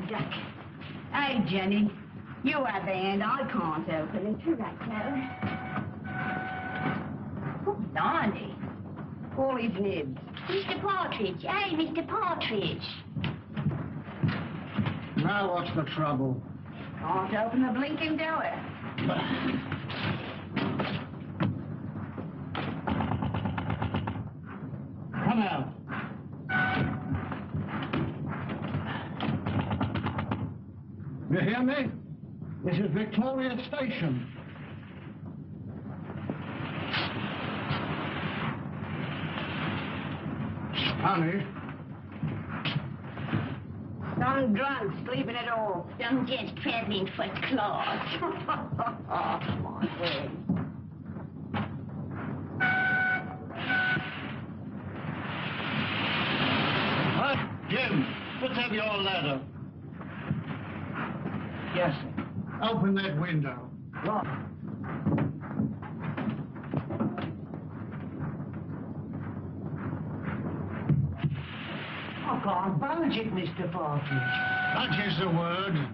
duck. Hey, Jenny, you have the hand. I can't open it. You right, Clara. Oh, blimey. All his nibs. Mr. Partridge. Hey, Mr. Partridge. Now what's the trouble? Can't open the blinking door. Come out. You hear me? This is Victoria Station. Honey. Some drunk sleeping at all. Some just traveling first class. My word. Jim, let's have your ladder. Yes, sir. Open that window. What? I can't budge it, Mr. Partridge. Budge is the word.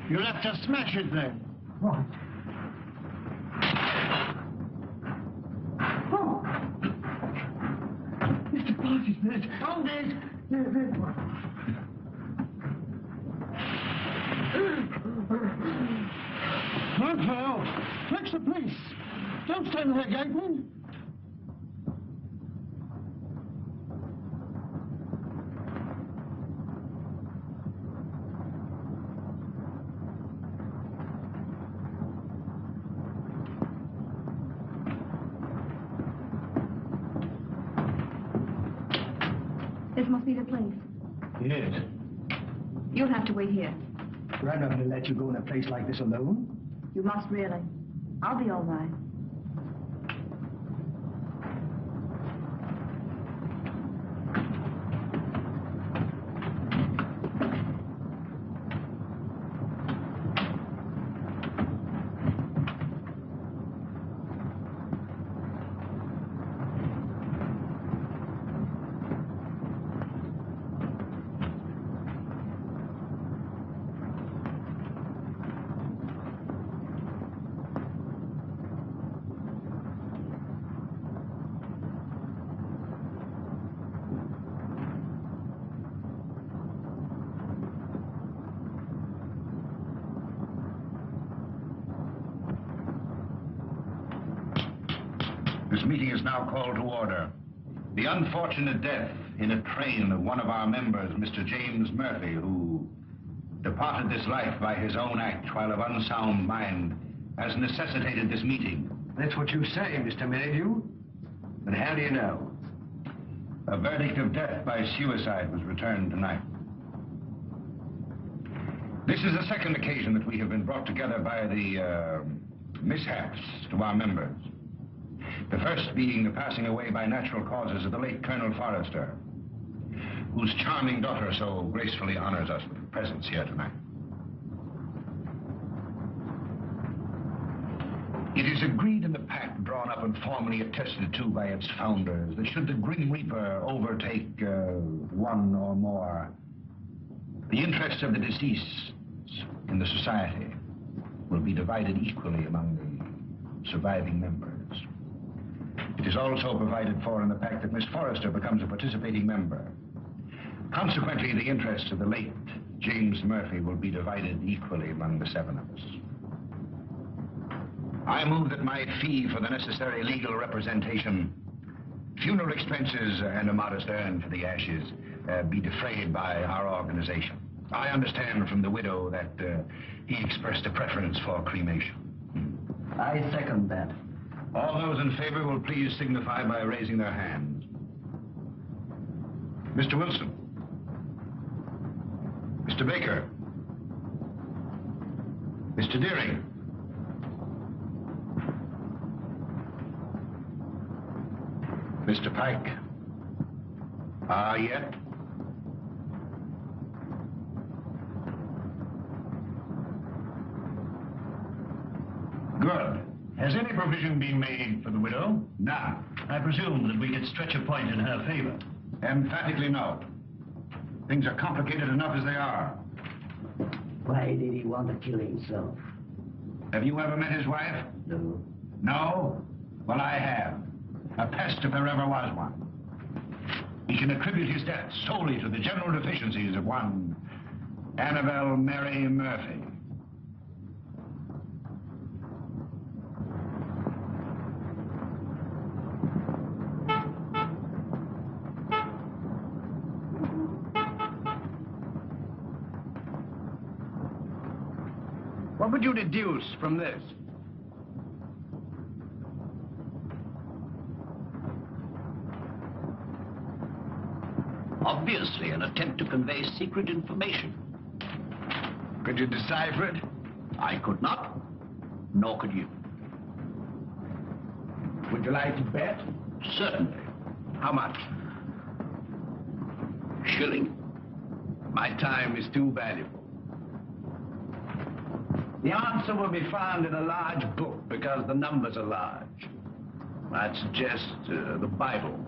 You'll have to smash it then. What? Oh! Mr. Partridge, there's... Oh, there's one. Look, Hal. Fetch the police. Don't stand there gaping. This must be the place. Yes. You'll have to wait here. I'm not going to let you go in a place like this alone. You must really. I'll be all right. This meeting is now called to order. The unfortunate death in a train of one of our members, Mr. James Murphy, who departed this life by his own act while of unsound mind, has necessitated this meeting. That's what you say, Mr. Mayhew. But how do you know? A verdict of death by suicide was returned tonight. This is the second occasion that we have been brought together by the mishaps to our members. The first being the passing away by natural causes of the late Colonel Forrester, whose charming daughter so gracefully honors us with her presence here tonight. It is agreed in the pact drawn up and formally attested to by its founders that should the Grim Reaper overtake one or more, the interests of the deceased in the society will be divided equally among the surviving members. It is also provided for in the pact that Miss Forrester becomes a participating member. Consequently, the interests of the late James Murphy will be divided equally among the seven of us. I move that my fee for the necessary legal representation, funeral expenses, and a modest urn for the ashes be defrayed by our organization. I understand from the widow that he expressed a preference for cremation. I second that. All those in favor will please signify by raising their hands. Mr. Wilson. Mr. Baker. Mr. Deering. Mr. Pyke. Yet? Good. Has any provision been made for the widow? None. I presume that we could stretch a point in her favor. Emphatically no. Things are complicated enough as they are. Why did he want to kill himself? Have you ever met his wife? No. No? Well, I have. A pest if there ever was one. He can attribute his death solely to the general deficiencies of one Annabelle Mary Murphy. What would you deduce from this? Obviously, an attempt to convey secret information. Could you decipher it? I could not, nor could you. Would you like to bet? Certainly. How much? Shilling. My time is too valuable. The answer will be found in a large book because the numbers are large. I'd suggest the Bible.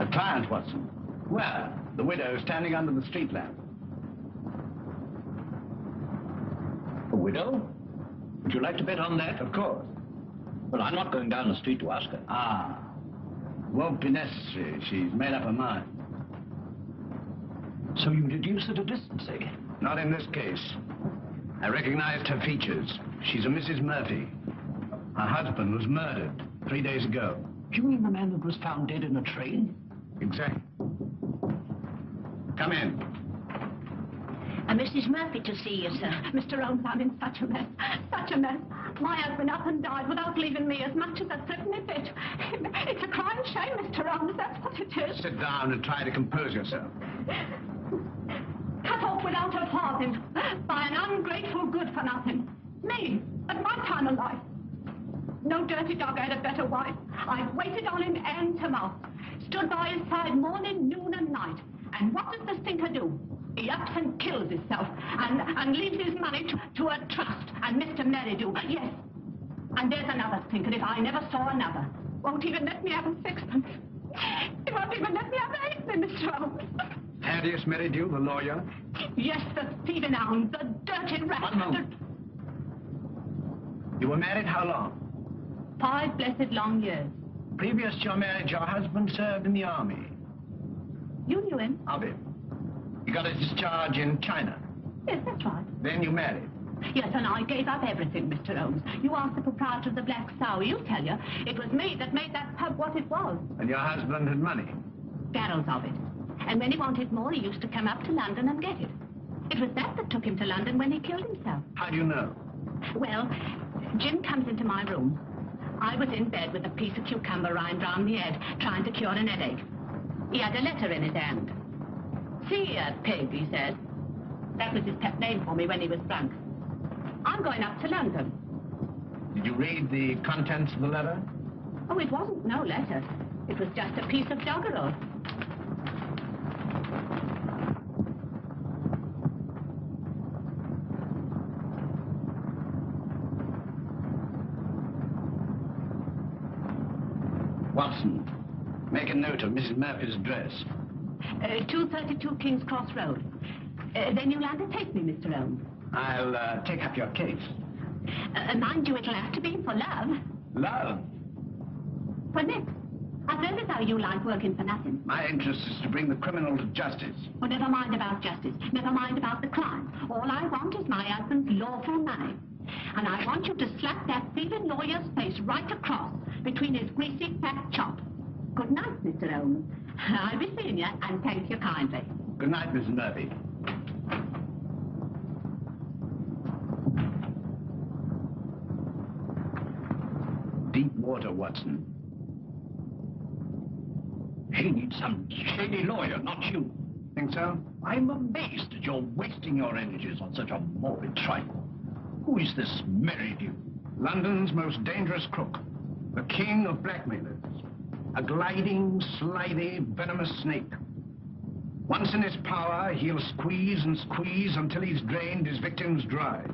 A client, Watson. Well, the widow standing under the street lamp. A widow? Would you like to bet on that? Of course. Well, I'm not going down the street to ask her. Ah. Won't be necessary. She's made up her mind. So you deduce at a distance, eh? Not in this case. I recognized her features. She's a Mrs. Murphy. Her husband was murdered 3 days ago. You mean the man that was found dead in a train? Exactly. Come in. Mrs. Murphy to see you, sir. Mr. Holmes, I'm in such a mess. Such a mess. My husband up and died without leaving me as much as a threepenny bit. It's a crying shame, Mr. Holmes. That's what it is. Sit down and try to compose yourself. Cut off without a farthing by an ungrateful good-for-nothing. Me, at my time of life. No dirty dog had a better wife. I've waited on him hand to mouth. Stood by his side morning, noon, and night. And what does the stinker do? He ups and kills himself and leaves his money to a trust and Mr. Merridew. Yes. And there's another stinker if I never saw another. Won't even let me have a sixpence. He won't even let me have a halfpenny, Mr. Holmes. Thaddeus Merridew, the lawyer? Yes, the thieving hound, the dirty rat. 1 moment. You were married how long? 5 blessed long years. Previous to your marriage, your husband served in the army. You knew him? Of him. He got his discharge in China. Yes, that's right. Then you married. Yes, and I gave up everything, Mr. Holmes. You asked the proprietor of the Black Sow. He'll tell you. It was me that made that pub what it was. And your husband had money? Barrels of it. And when he wanted more, he used to come up to London and get it. It was that took him to London when he killed himself. How do you know? Well, Jim comes into my room. I was in bed with a piece of cucumber rind round the head, trying to cure an headache. He had a letter in his hand. See here, pig, he said. That was his pet name for me when he was drunk. I'm going up to London. Did you read the contents of the letter? Oh, it wasn't no letter. It was just a piece of doggerel. Watson, make a note of Mrs. Murphy's address. 232 King's Cross Road. Then you'll undertake me, Mr. Holmes. I'll take up your case. Mind you, it'll have to be for love. Love? For Nick. I've heard as how you like working for nothing. My interest is to bring the criminal to justice. Oh, never mind about justice. Never mind about the crime. All I want is my husband's lawful money. And I want you to slap that thieving lawyer's face right across between his greasy fat chop. Good night, Mr. Holmes. I'll be seeing you, and thank you kindly. Good night, Mrs. Murphy. Deep water, Watson. She needs some shady lawyer, not you. Think so? I'm amazed that you're wasting your energies on such a morbid trifle. Who is this Merridew? London's most dangerous crook. The king of blackmailers. A gliding, slithy, venomous snake. Once in his power, he'll squeeze and squeeze until he's drained his victims dry.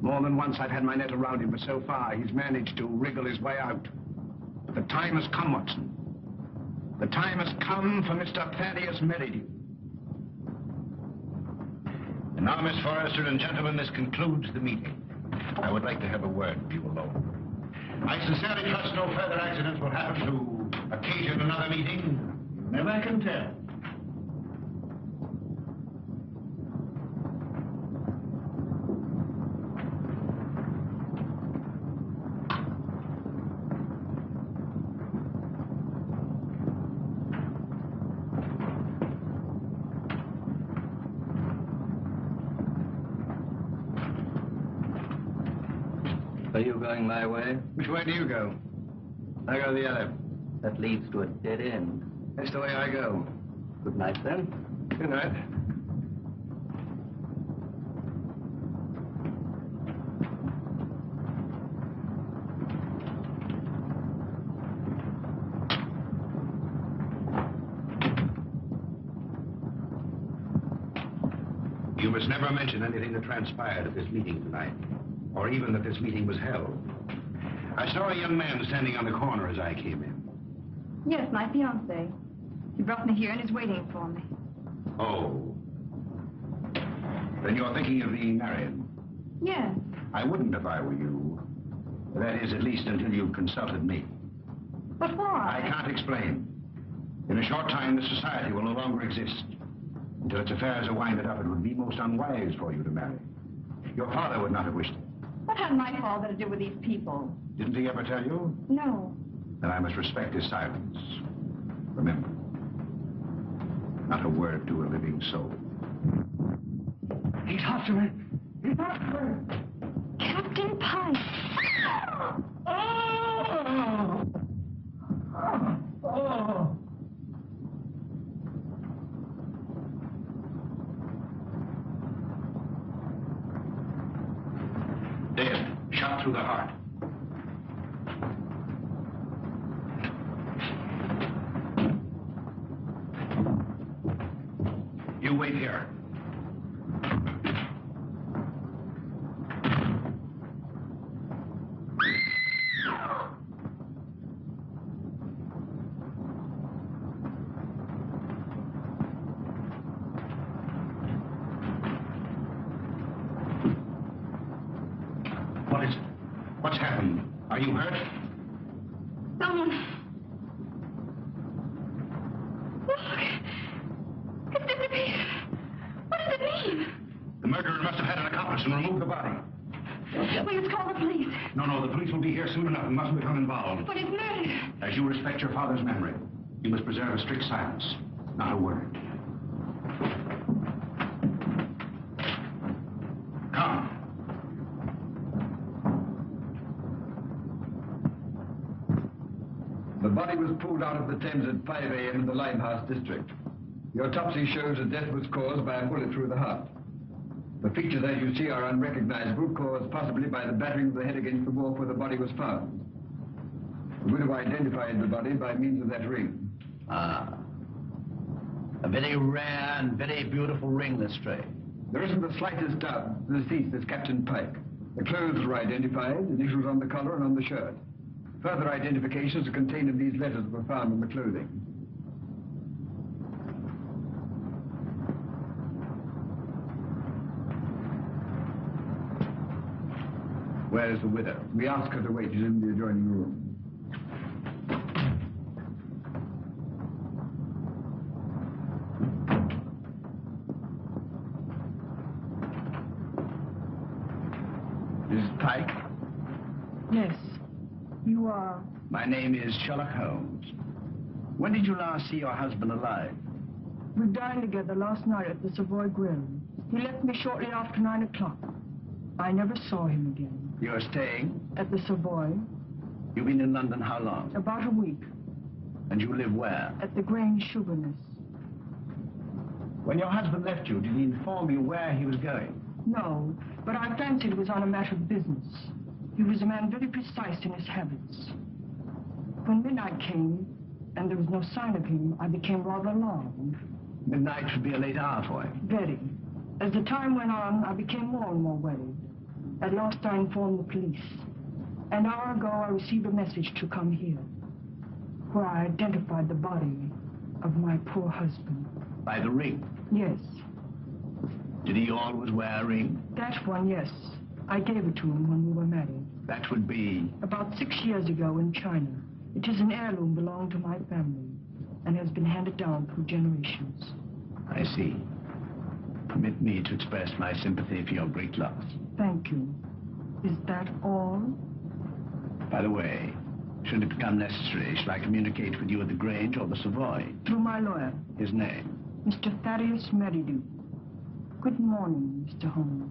More than once I've had my net around him, but so far he's managed to wriggle his way out. The time has come, Watson. The time has come for Mr. Thaddeus Merridew. And now, Miss Forrester and gentlemen, this concludes the meeting. I would like to have a word with you alone. I sincerely trust no further accidents will happen to occasion another meeting. You never can tell. Are you going my way? Which way do you go? I go the other. That leads to a dead end. That's the way I go. Good night, then. Good night. You must never mention anything that transpired at this meeting tonight, or even that this meeting was held. I saw a young man standing on the corner as I came in. Yes, my fiancé. He brought me here and is waiting for me. Oh. Then you're thinking of the Marin? Yes. I wouldn't if I were you. That is, at least until you've consulted me. But why? I can't explain. In a short time, the society will no longer exist. Until its affairs are winded up, it would be most unwise for you to marry. Your father would not have wished it. What had my father to do with these people? Didn't he ever tell you? No. Then I must respect his silence. Remember, not a word to a living soul. He's after me. He's after me. Captain Pyke. Oh! Oh! Dead. Shot through the heart. You wait here. What is it? What's happened? Are you hurt? Someone. Look. It's disappeared. What does it mean? The murderer must have had an accomplice and removed the body. We must call the police. No, the police will be here soon enough. We mustn't become involved. But it's murder. As you respect your father's memory, you must preserve a strict silence. Not a word. Come. The body was pulled out of the Thames at 5 a.m. in the Limehouse district. The autopsy shows that death was caused by a bullet through the heart. The features, as you see, are unrecognizable, caused possibly by the battering of the head against the wall where the body was found. The widow identified the body by means of that ring. Ah. A very rare and very beautiful ring, Lestrade. There isn't the slightest doubt the deceased is Captain Pyke. The clothes were identified, initials on the collar and on the shirt. Further identifications are contained in these letters that were found in the clothing. Where is the widow? We asked her to wait. She's in the adjoining room. Mrs. Pyke? Yes. You are? My name is Sherlock Holmes. When did you last see your husband alive? We dined together last night at the Savoy Grill. He left me shortly after 9 o'clock. I never saw him again. You're staying? At the Savoy. You've been in London how long? About a week. And you live where? At the Grange Sugarness. When your husband left you, did he inform you where he was going? No, but I fancied it was on a matter of business. He was a man very precise in his habits. When midnight came, and there was no sign of him, I became rather alarmed. Midnight should be a late hour for him. Very. As the time went on, I became more and more worried. At last I informed the police. An hour ago, I received a message to come here. where I identified the body of my poor husband. By the ring? Yes. Did he always wear a ring? That one, yes. I gave it to him when we were married. That would be... About 6 years ago in China. It is an heirloom belonging to my family and has been handed down through generations. I see. Permit me to express my sympathy for your great loss. Thank you. Is that all? By the way, should it become necessary, shall I communicate with you at the Grange or the Savoy? Through my lawyer. His name? Mr. Thaddeus Merridew. Good morning, Mr. Holmes.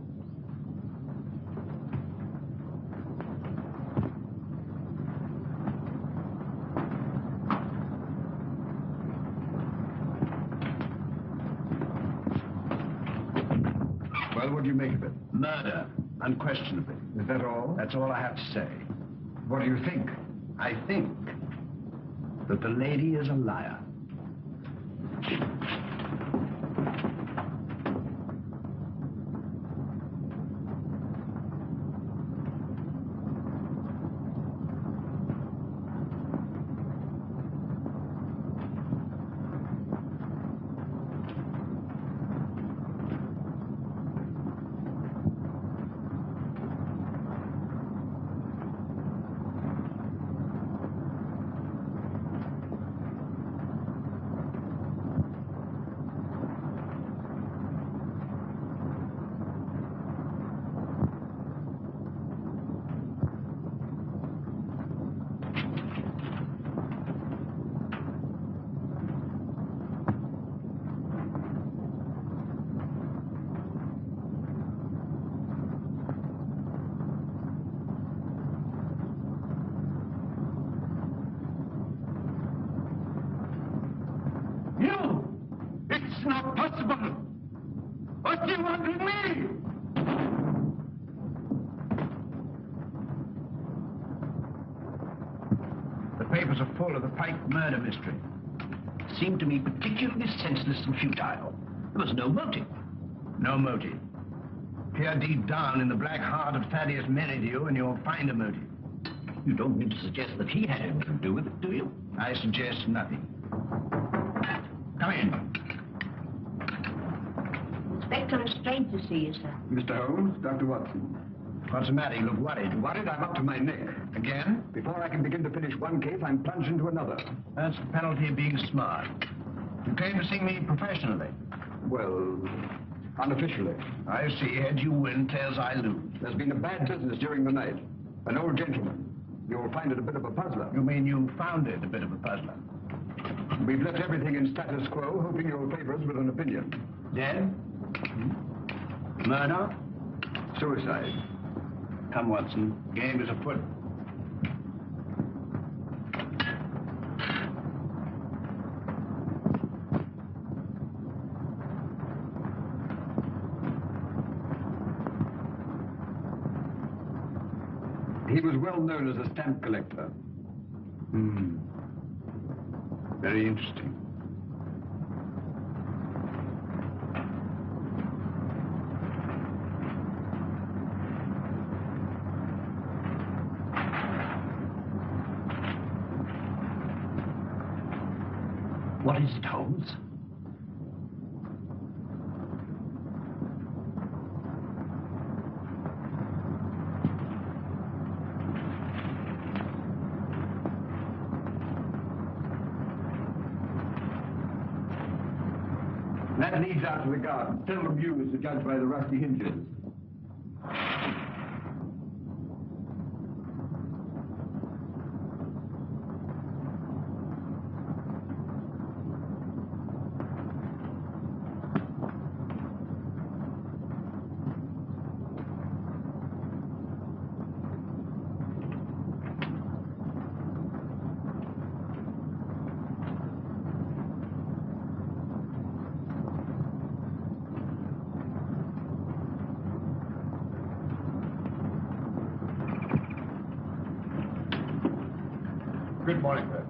Well, what do you make of it? Murder, unquestionably. Is that all? That's all I have to say. What do you think? I think that the lady is a liar. Papers are full of the Pyke murder mystery. Seemed to me particularly senseless and futile. There was no motive. No motive. Peer deep down in the black heart of Thaddeus Merridew and you'll find a motive. You don't mean to suggest that he had anything to do with it, do you? I suggest nothing. Come in. Inspector, it's strange to see you, sir. Mr. Holmes, Dr. Watson. What's the matter? You look worried. Worried? I'm up to my neck. Again? Before I can begin to finish one case, I'm plunged into another. That's the penalty of being smart. You came to see me professionally. Well, unofficially. I see. Heads you win, tails I lose. There's been a bad business during the night. An old gentleman. You'll find it a bit of a puzzler. You mean you found it a bit of a puzzler? We've left everything in status quo, hoping you'll favor us with an opinion. Dead? Murder? Suicide. Come, Watson. Game is afoot. He was well known as a stamp collector. Very interesting. What is it, Holmes? That leads out to the garden, seldom used to judge by the rusty hinges. Good morning, Beth.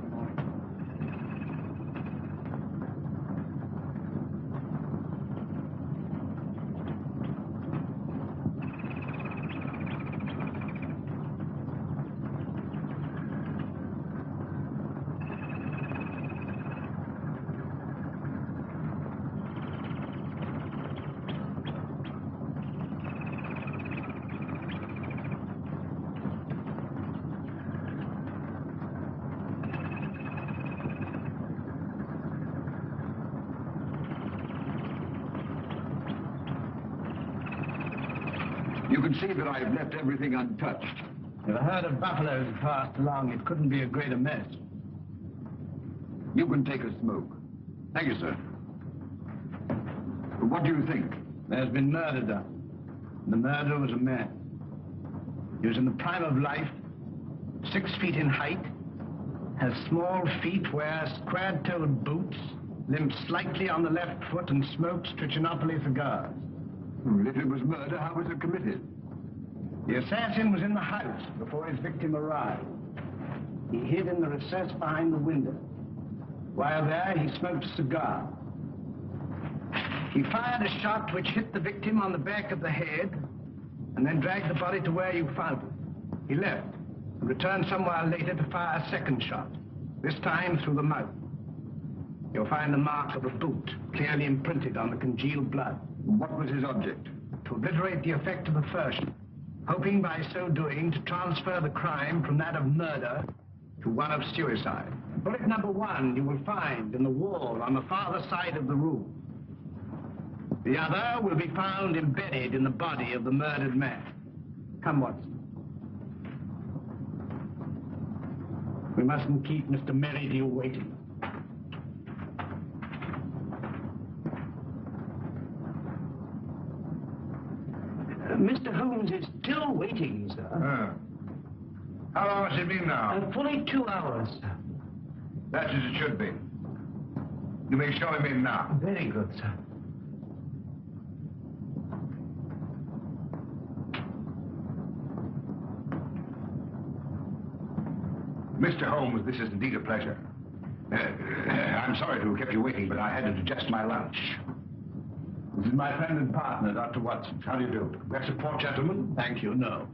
You can see that I've left everything untouched. If a herd of buffaloes had passed along, it couldn't be a greater mess. You can take a smoke. Thank you, sir. What do you think? There's been murder done. The murderer was a man. He was in the prime of life, 6 feet in height, has small feet, wears square-toed boots, limps slightly on the left foot, and smokes Trichinopoly cigars. If it was murder, how was it committed? The assassin was in the house before his victim arrived. He hid in the recess behind the window. While there, he smoked a cigar. He fired a shot which hit the victim on the back of the head and then dragged the body to where you found it. He left and returned some while later to fire a second shot, this time through the mouth. You'll find the mark of a boot clearly imprinted on the congealed blood. What was his object? To obliterate the effect of the first, hoping by so doing to transfer the crime from that of murder to one of suicide. Bullet number 1 you will find in the wall on the farther side of the room. The other will be found embedded in the body of the murdered man. Come, Watson. We mustn't keep Mr. Merridew waiting. Mr. Holmes is still waiting, sir. How long has it been now? Fully 2 hours, sir. That's as it should be. You may show him in now. Very good, sir. Mr. Holmes, this is indeed a pleasure. I'm sorry to have kept you waiting, but I had to digest my lunch. This is my friend and partner, Dr. Watson. How do you do? That's a poor gentleman? Thank you, no.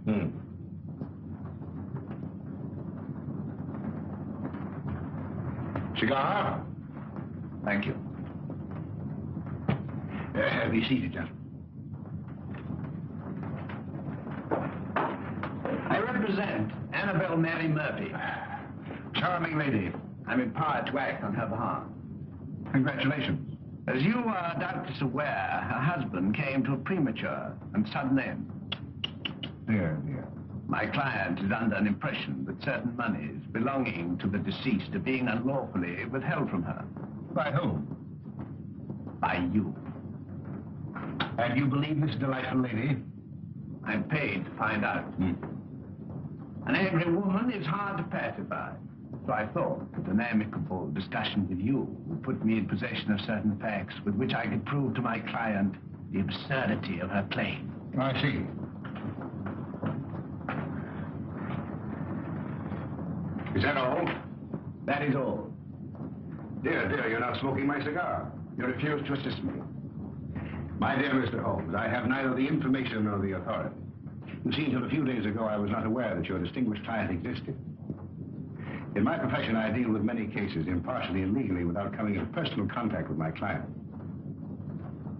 Cigar? Thank you. Be seated, gentlemen. I represent Annabelle Mary Murphy. Charming lady. I'm empowered to act on her behalf. Congratulations. As you are doubtless aware, her husband came to a premature and sudden end. Dear, dear. My client is under an impression that certain monies belonging to the deceased are being unlawfully withheld from her. By whom? By you. And you believe this delightful lady? I'm paid to find out. An angry woman is hard to pacify. So I thought that an amicable discussion with you would put me in possession of certain facts with which I could prove to my client the absurdity of her claim. I see. Is that all? That is all. Dear, dear, you're not smoking my cigar. You refuse to assist me. My dear Mr. Holmes, I have neither the information nor the authority. You see, until a few days ago, I was not aware that your distinguished client existed. In my profession, I deal with many cases impartially and legally without coming into personal contact with my client.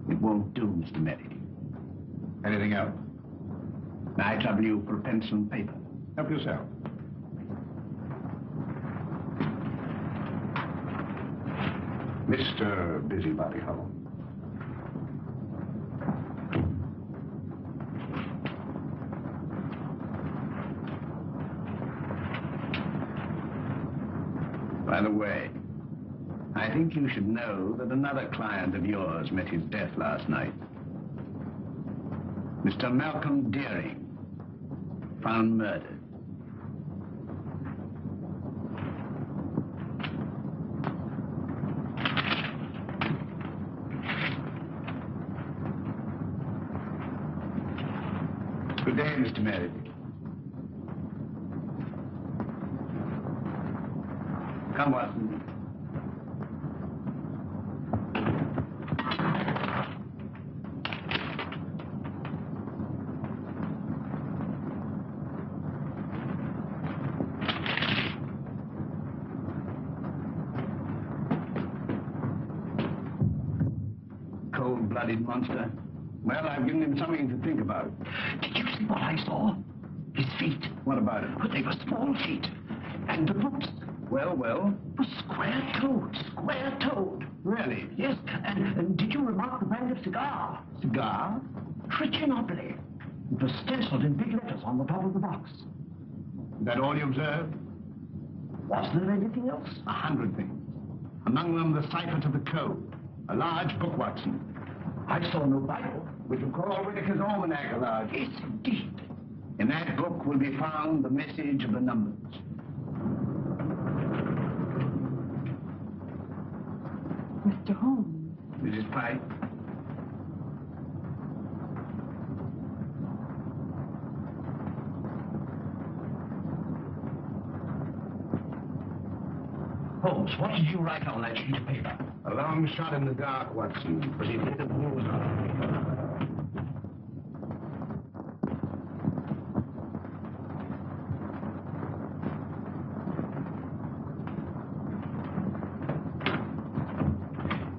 It won't do, Mr. Merridew. Anything else? May I trouble you for a pencil and paper? Help yourself. Mr. Busybody Holmes. By the way, I think you should know that another client of yours met his death last night. Mr. Malcolm Deering, found murdered. Good day, Mr. Merridew. Come, Watson. Cold-blooded monster. Well, I've given him something to think about. Did you see what I saw? His feet. What about it? But they were small feet. And the boots. Well, well? Was square-toed. Square-toed. Really? Yes. And did you remark the brand of cigar? Cigar? Trichinopoly. It was stenciled in big letters on the top of the box. Is that all you observed? Was there anything else? 100 things. Among them, the cipher to the code. A large book, Watson. I saw no Bible. Which will call Whitaker's Almanac a large. Yes, indeed. In that book will be found the message of the numbers. Mr. Holmes. Mrs. Pyke. Holmes, what did you write on that sheet of paper? A long shot in the dark, Watson, but it hit a bullseye.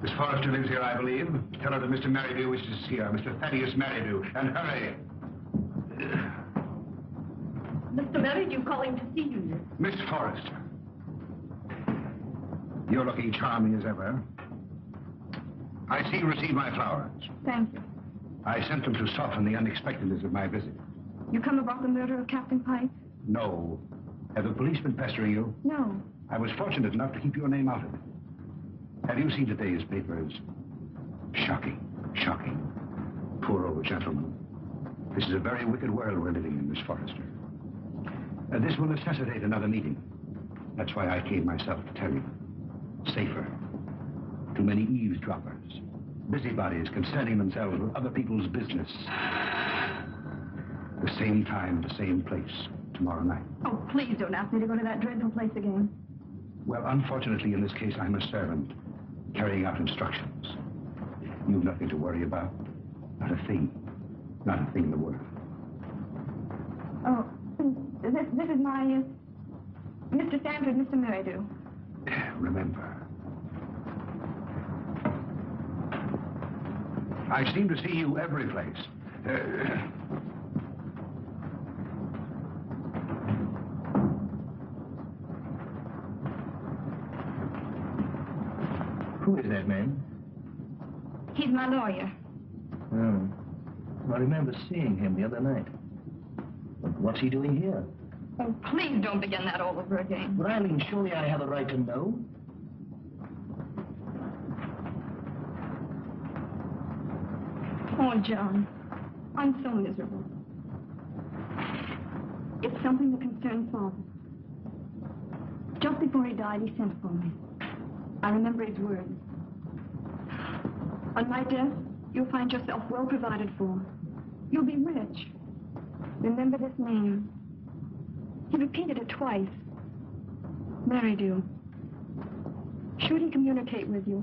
Miss Forrester lives here, I believe. Tell her that Mr. Merridew wishes to see her. Mr. Thaddeus Merridew. And hurry. Mr. Merridew calling to see you. Miss Forrester. You're looking charming as ever. I see you received my flowers. Thank you. I sent them to soften the unexpectedness of my visit. You come about the murder of Captain Pyke? No. Have the police been pestering you? No. I was fortunate enough to keep your name out of it. Have you seen today's papers? Shocking. Shocking. Poor old gentleman. This is a very wicked world we're living in, Miss Forrester. This will necessitate another meeting. That's why I came myself to tell you. Safer. Too many eavesdroppers. Busybodies concerning themselves with other people's business. The same time, the same place, tomorrow night. Oh, please don't ask me to go to that dreadful place again. Well, unfortunately, in this case, I'm a servant, carrying out instructions. You've nothing to worry about. Not a thing. Not a thing in the world. Oh, this is my, Mr. Sanford, Mr. Merridew. Remember. I seem to see you every place. Who is that man? He's my lawyer. Oh. I remember seeing him the other night. But what's he doing here? Oh, please don't begin that all over again. But Eileen, surely I have a right to know. Oh, John, I'm so miserable. It's something that concerns Father. Just before he died, he sent for me. I remember his words. On my death, you'll find yourself well provided for. You'll be rich. Remember this name. He repeated it twice. Merridew. Should he communicate with you,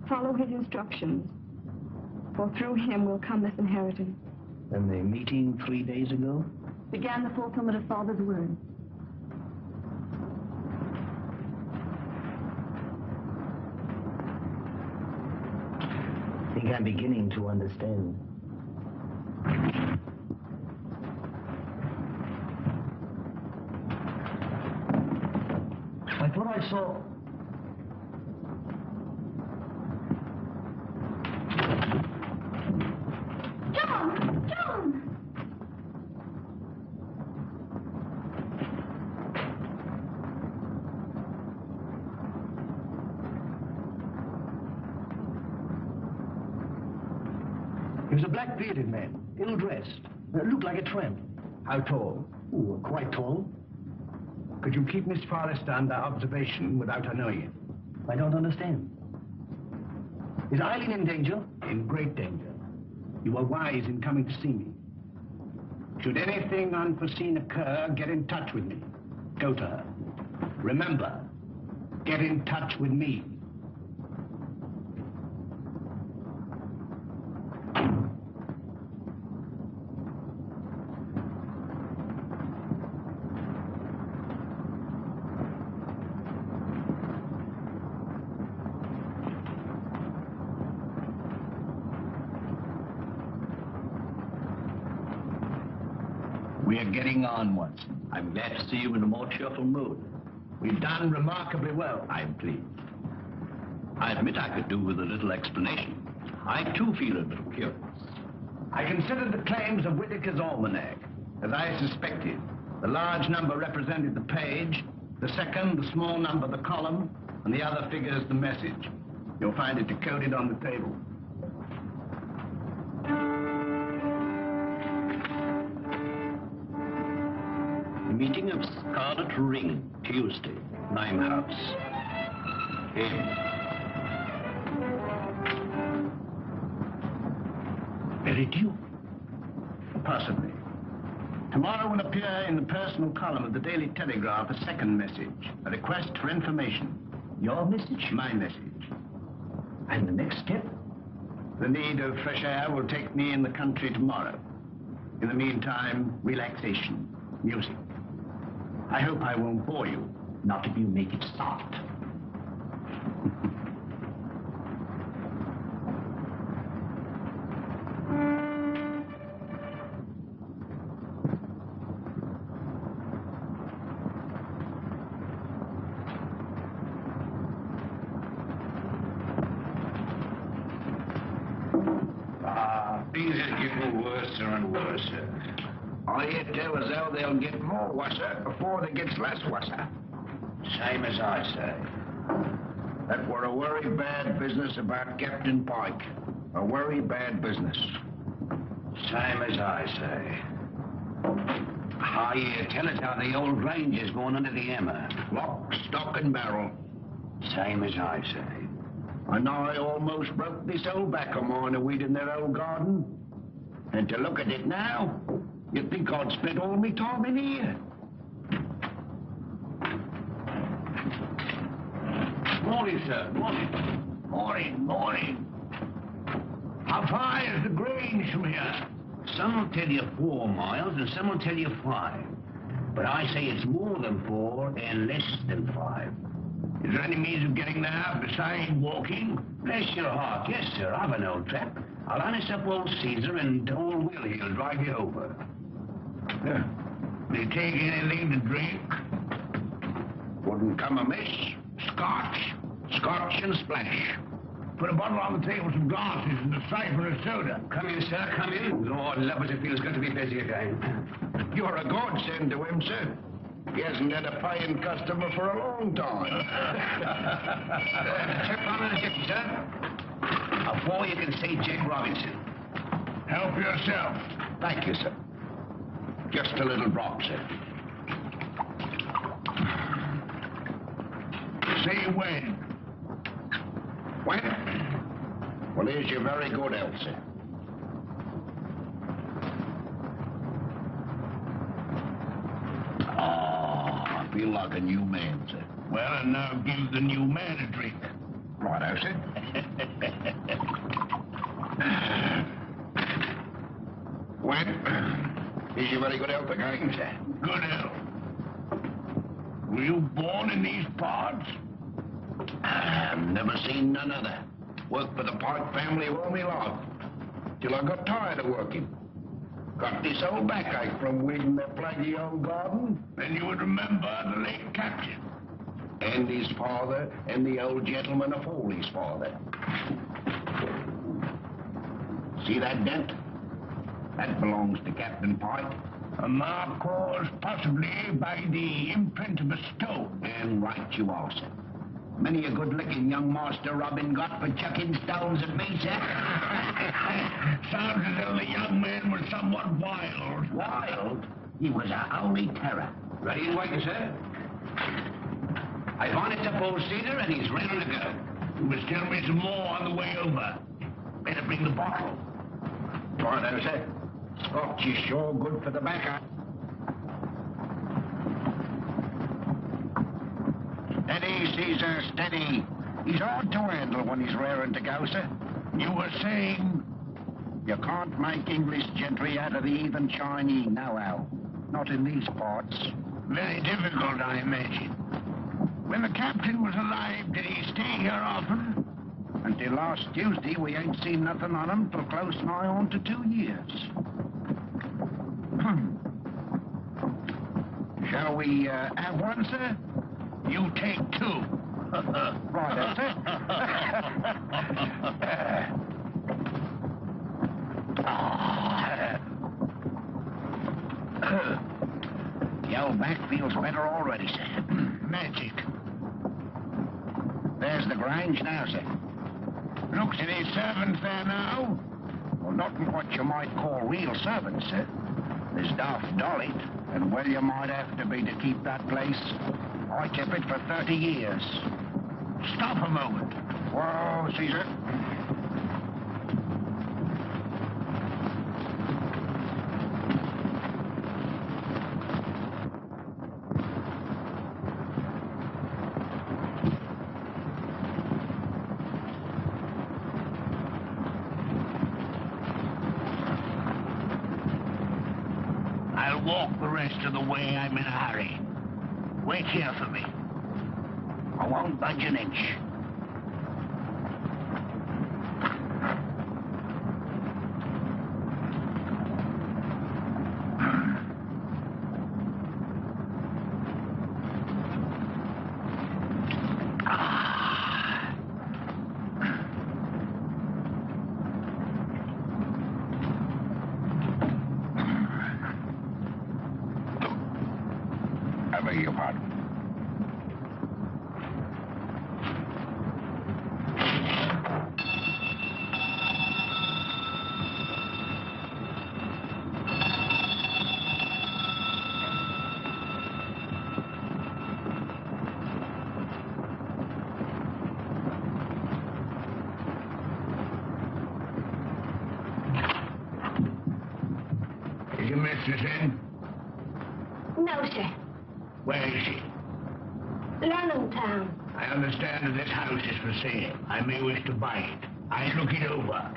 follow his instructions, for through him will come this inheritance. And the meeting 3 days ago? Began the fulfillment of Father's word. I think I'm beginning to understand. I thought I saw... John! John! He was a black-bearded man, ill-dressed. Looked like a tramp. How tall? Ooh, quite tall. Could you keep Miss Forrester under observation without her knowing it? I don't understand. Is Eileen in danger? In great danger. You were wise in coming to see me. Should anything unforeseen occur, get in touch with me. Go to her. Remember, get in touch with me. We are getting on, Watson. I'm glad to see you in a more cheerful mood. We've done remarkably well. I'm pleased. I admit I could do with a little explanation. I, too, feel a little curious. I considered the claims of Whitaker's almanac. As I suspected, the large number represented the page, the second, the small number, the column, and the other figures the message. You'll find it decoded on the table. Meeting of Scarlet Ring, Tuesday, Limehouse. M. Duke? Possibly. Tomorrow will appear in the personal column of the Daily Telegraph a second message, a request for information. Your message? My message. And the next step? The need of fresh air will take me in the country tomorrow. In the meantime, relaxation, music. I hope I won't bore you. Not if you make it soft. Things are getting worse and worse. I hear tell as though they'll get more worser before they gets less worser. Same as I say. That were a very bad business about Captain Pyke. A very bad business. Same as I say. I hear tell us how the old ranger's going under the hammer. Lock, stock, and barrel. Same as I say. And I almost broke this old back of mine of weed in their old garden. And to look at it now, you'd think I'd spent all my time in here. Morning, sir. Morning. Morning. How far is the Grange from here? Some will tell you 4 miles, and some will tell you 5. But I say it's more than 4 and less than 5. Is there any means of getting there besides walking? Bless your heart, yes, sir. I've an old trap. I'll harness up old Caesar and old Will he'll drive you over. Do you take anything to drink? Wouldn't come amiss. Scotch and splash. Put a bottle on the table, some glasses, and a siphon of soda. Come in, sir, come in. Lord love us, it feels good to be busy again. You're a godsend to him, sir. He hasn't had a paying customer for a long time. Check on the ship, sir. Before you can see Jack Robinson. Help yourself. Thank you, sir. Just a little drop, sir. Say when. When? Well, here's your very good health, sir. I feel like a new man, sir. Well, and now give the new man a drink. Righto, sir. When? Is your very good health again, sir? Good health. Were you born in these parts? I've never seen none other. Worked for the Pyke family all my life. Till I got tired of working. Got this old backache from weeding their plaguey old garden. Then you would remember the late captain. And his father, and the old gentleman of Foley's father. See that dent? That belongs to Captain Pyke. A mark caused possibly by the imprint of a stone. And right you are, sir. Many a good-looking young master Robin got for chucking stones at me, sir. Sounds as though the young man was somewhat wild. Wild? He was a holy terror. Ready and waiting, sir? I've harnessed up old Cedar, and he's ready to go. You must tell me some more on the way over. Better bring the bottle. Righto, sir. Scotch is sure good for the back. Steady, Caesar, steady. He's hard to handle when he's raring to go, sir. You were saying? You can't make English gentry out of the heathen Chinese now-how. Not in these parts. Very difficult, I imagine. When the captain was alive, did he stay here often? Until last Tuesday, we ain't seen nothing on him till close nigh on to 2 years. Shall we have one, sir? You take 2. Right, that's it. Ah. feels better already, sir. Magic. There's the Grange now, sir. Looks any servants there now? Well, not what you might call real servants, sir. There's Daft Dolly, and well you might have to be to keep that place. I kept it for 30 years. Stop a moment. Whoa, Caesar. I'll walk the rest of the way. I'm in a hurry. Wait here for me. I won't budge an inch. I beg your pardon. Is your mistress in? No, sir. Where is she? London town. I understand that this house is for sale. I may wish to buy it. I look it over.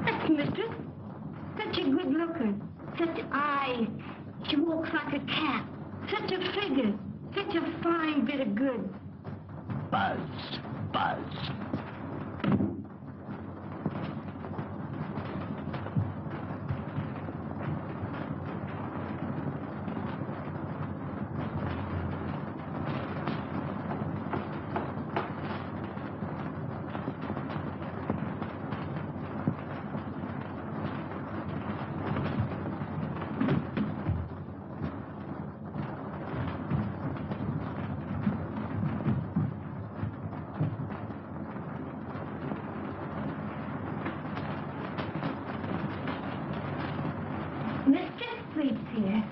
That's mistress. Such a good looker. Such eyes. She walks like a cat. Such a figure. Such a fine bit of goods. Buzz. Mistress sleeps here.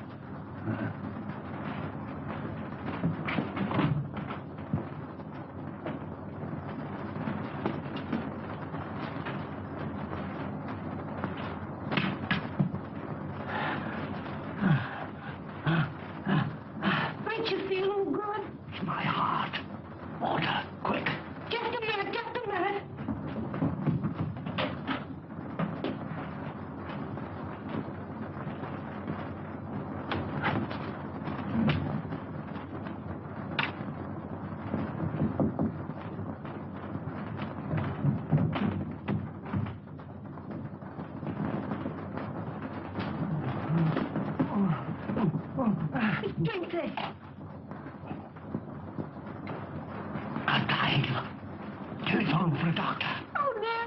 Ain't you feeling good? It's my heart. Water, quick. Just a minute. Drink this. Not dying. Telephone for a doctor. Oh, dear.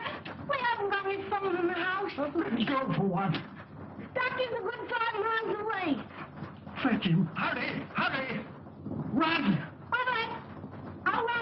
We haven't got any phone in the house. Let me go for one. Doctor's a good 5 miles away. Fetch him. Hurry. Run. All right. I'll run.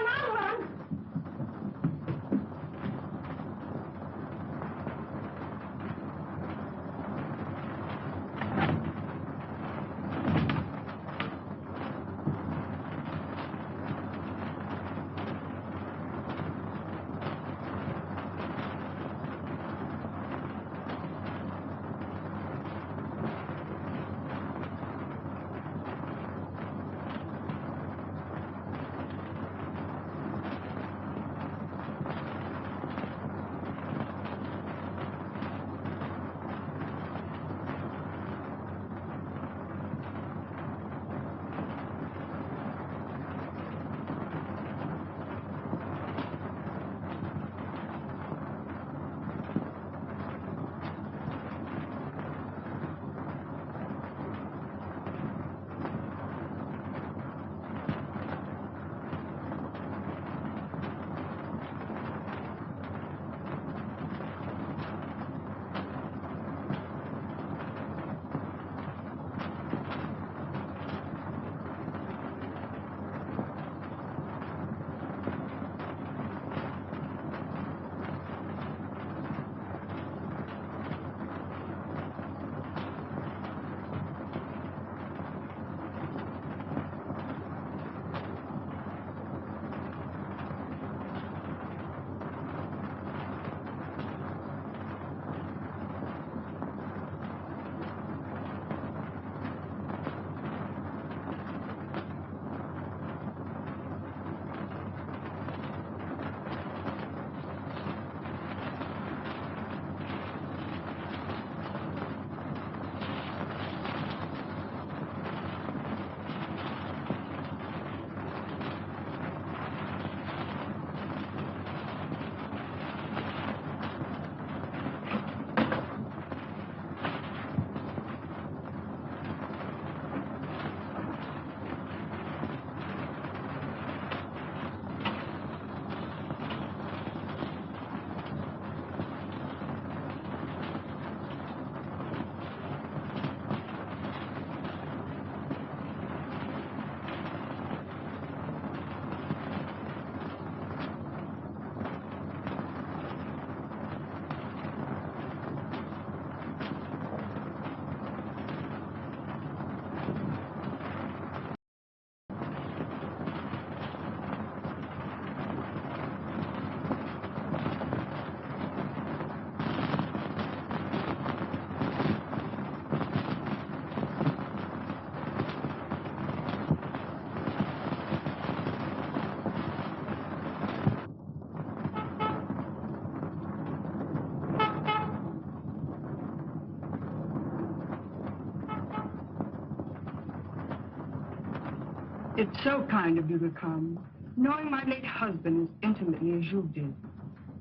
It's so kind of you to come. Knowing my late husband as intimately as you did,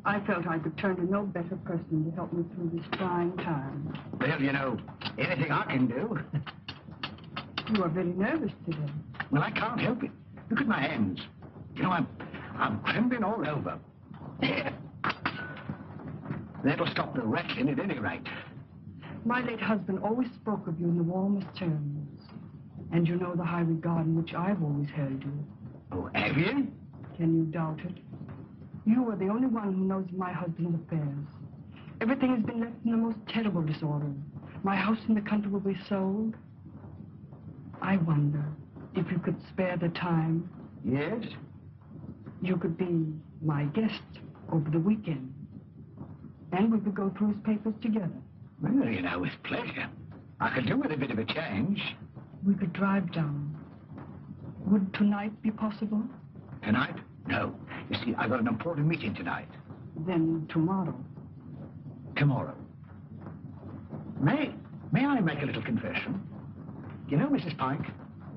I felt I could turn to no better person to help me through this trying time. Well, you know, anything I can do. You are very nervous today. Well, I can't help it. Look at my hands. You know, I'm trembling all over. There. That'll stop the rattling at any rate. My late husband always spoke of you in the warmest terms. And you know the high regard in which I've always held you. Oh, have you? Can you doubt it? You are the only one who knows my husband's affairs. Everything has been left in the most terrible disorder. My house in the country will be sold. I wonder if you could spare the time. Yes? You could be my guest over the weekend. And we could go through his papers together. Well, you know, with pleasure. I could do with a bit of a change. We could drive down. Would tonight be possible? Tonight? No. You see, I've got an important meeting tonight. Then tomorrow. Tomorrow. May I make a little confession? You know, Mrs. Pyke,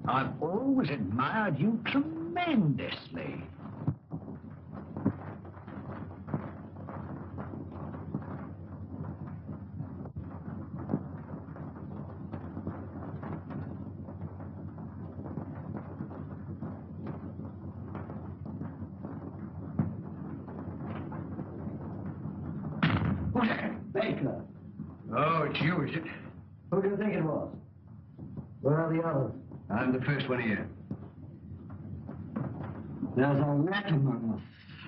I've always admired you tremendously. Baker. Oh, it's you, is it? Who do you think it was? Where are the others? I'm the first one here. There's a rat among us.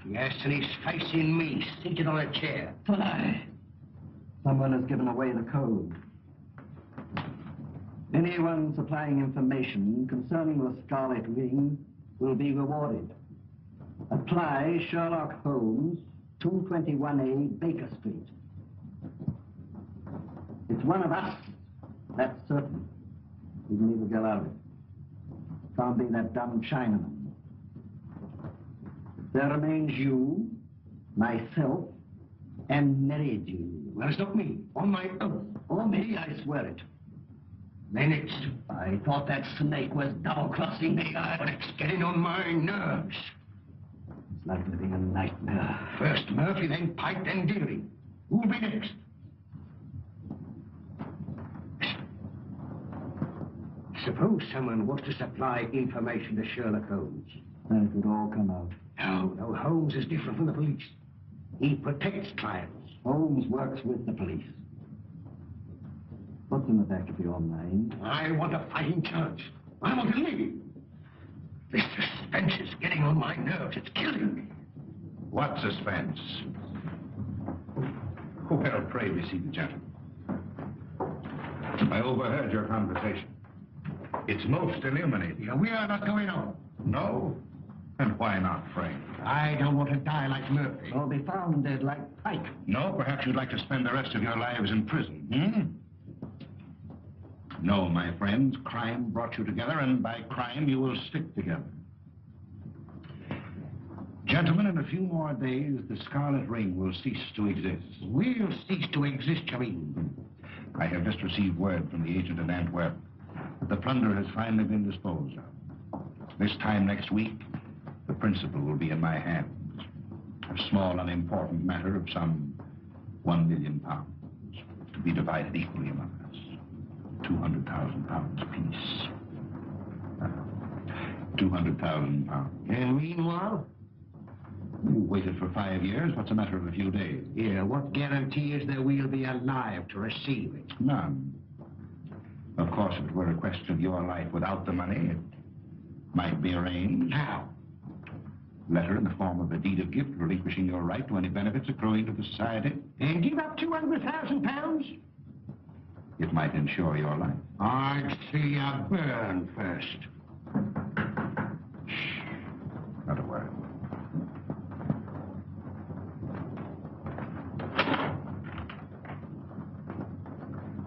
Yes, and he's facing me, seated on a chair. Aye. Someone has given away the code. Anyone supplying information concerning the Scarlet Ring will be rewarded. Apply Sherlock Holmes, 221A Baker Street. It's one of us, that's certain. We can leave the girl out of it. Can't be that dumb Chinaman. There remains you, myself, and Meridew. Well, it's not me. On my oath. Or me, I swear it. Then it's... I thought that snake was double-crossing me. But it's getting on my nerves. It's like living a nightmare. First Murphy, then Pyke, then Deering. Who'll be next? Suppose someone was to supply information to Sherlock Holmes. Then it would all come out. No, Holmes is different from the police. He protects clients. Holmes works with the police. What's in the back of your mind? I want a fighting chance. I want to leave. This suspense is getting on my nerves. It's killing me. What suspense? Well, pray be seated, gentlemen. I overheard your conversation. It's most illuminating. We are not going on. No? And why not, Frank? I don't want to die like Murphy. Or be found dead like Pyke. No, perhaps you'd like to spend the rest of your lives in prison, No, my friends, crime brought you together, and by crime you will stick together. Gentlemen, in a few more days, the Scarlet Ring will cease to exist. We'll cease to exist, you mean? I have just received word from the agent in Antwerp that the plunder has finally been disposed of. This time next week, the principal will be in my hands. A small, unimportant matter of some £1 million, to be divided equally among us. £200,000 apiece. £200,000. And meanwhile? You waited for 5 years. What's a matter of a few days? Yeah, what guarantee is there we'll be alive to receive it? None. Of course, if it were a question of your life without the money, it might be arranged. How? Letter in the form of a deed of gift relinquishing your right to any benefits accruing to the society. And give up £200,000? It might ensure your life. I'd see you burn first. Shh. Not a word.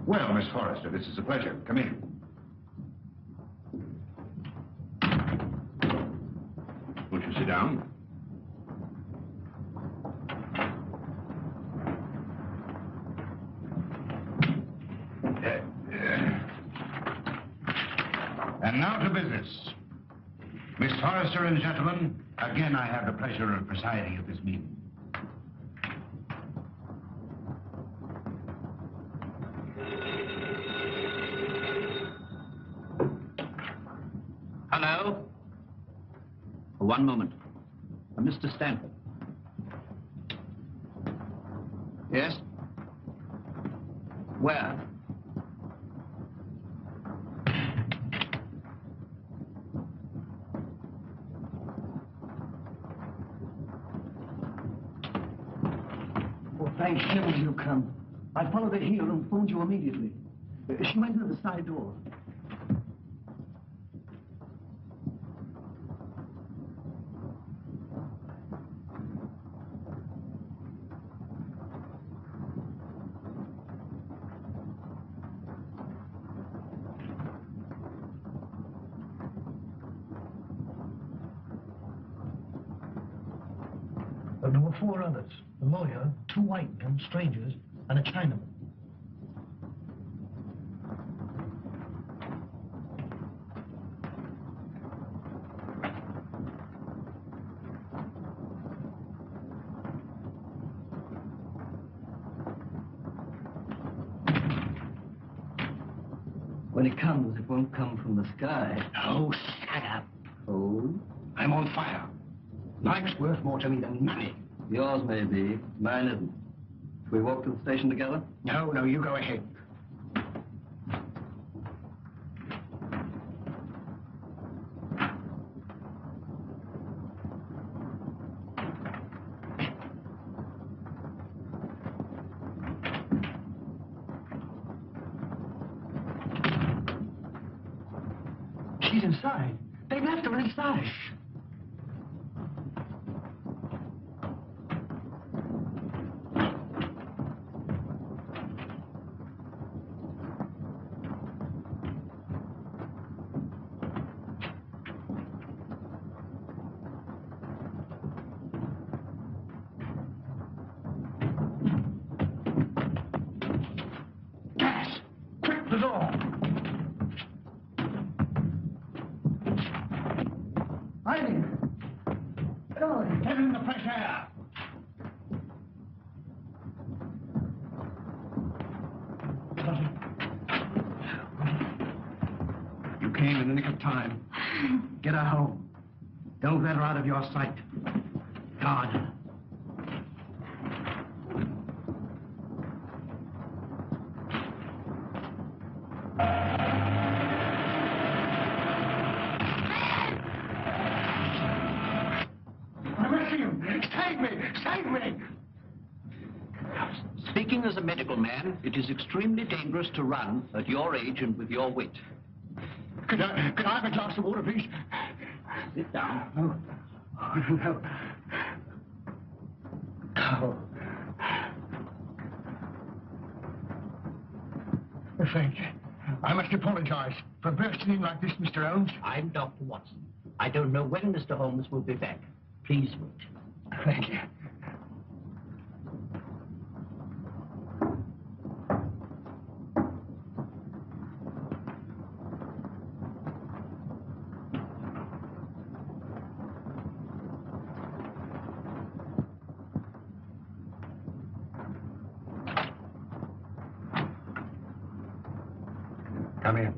Well, Miss Forrester, this is a pleasure. Come in. Won't you sit down? And now to business. Miss Forrester and gentlemen, again I have the pleasure of presiding at this meeting. Hello? One moment. Mr. Stanford. Yes? Where? Oh, thank heaven you come. I followed her here and phoned you immediately. She went through the side door. There were 4 others. A lawyer, 2 white men, strangers, and a Chinaman. When it comes, it won't come from the sky. Oh, shut up. Oh? I'm on fire. Life's worth more to me than money. Yours may be, mine isn't. Shall we walk to the station together? No, you go ahead. She's inside. They've left her inside. Gas! Quick, the door! Hiding. Go. Get in the fresh air! You came in the nick of time. Get her home. Don't let her out of your sight. Guard her. I'm missing him. Save me! Save me! Speaking as a medical man, it is extremely dangerous to run at your age and with your wit. Could I have a glass of water, please? Sit down. Oh, no. Oh. Thank you. I must apologize for bursting in like this, Mr. Holmes. I'm Dr. Watson. I don't know when Mr. Holmes will be back. Please wait. Thank you. Come in.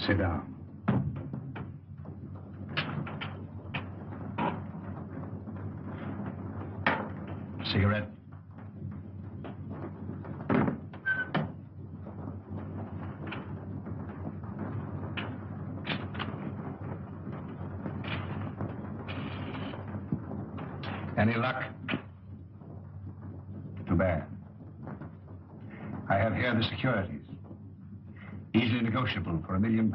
Sit down. Cigarette? Any luck? Too bad. I have here the securities. Easily negotiable for £1 million.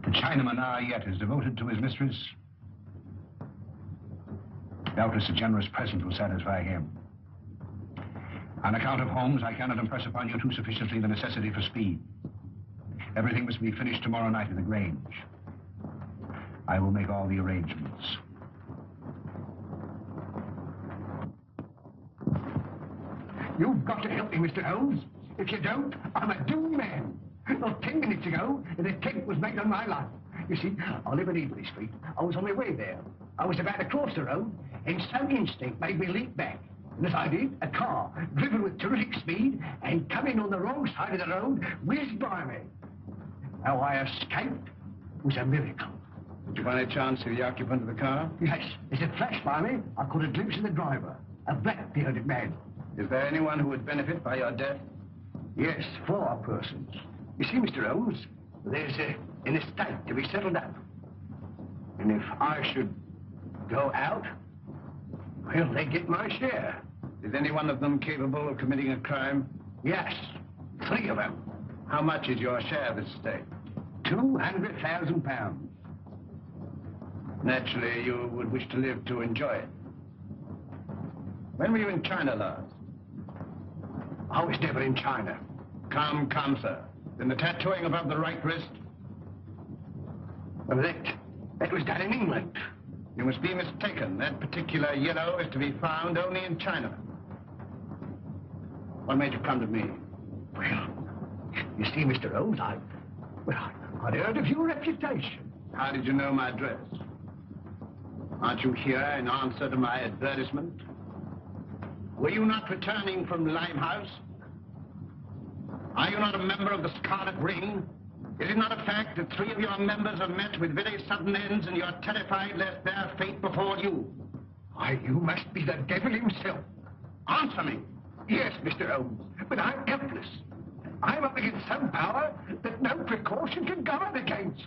The Chinaman now yet is devoted to his mistress. Doubtless a generous present will satisfy him. On account of Holmes, I cannot impress upon you too sufficiently the necessity for speed. Everything must be finished tomorrow night in the Grange. I will make all the arrangements. You've got to help me, Mr. Holmes. If you don't, I'm a doomed man. Not 10 minutes ago, an attempt was made on my life. You see, I live in Evelyn Street. I was on my way there. I was about to cross the road, and some instinct made me leap back. And as I did, a car, driven with terrific speed and coming on the wrong side of the road, whizzed by me. How I escaped was a miracle. Did you by any chance see the occupant of the car? Yes, as it flashed by me, I caught a glimpse of the driver, a black-bearded man. Is there anyone who would benefit by your death? Yes, 4 persons. You see, Mr. Holmes, there's an estate to be settled up. And if I should go out, well, they get my share. Is any one of them capable of committing a crime? Yes, 3 of them. How much is your share of this estate? £200,000. Naturally, you would wish to live to enjoy it. When were you in China last? I was never in China. Come, come, sir. Then the tattooing above the right wrist? Well, that was done in England. You must be mistaken. That particular yellow is to be found only in China. What made you come to me? Well, you see, Mr. Holmes, I'd heard of your reputation. How did you know my address? Aren't you here in answer to my advertisement? Were you not returning from Limehouse? Are you not a member of the Scarlet Ring? Is it not a fact that 3 of your members have met with very sudden ends and you're terrified lest their fate befall you? Why, you must be the devil himself. Answer me. Yes, Mr. Holmes, but I'm helpless. I'm up against some power that no precaution can guard against.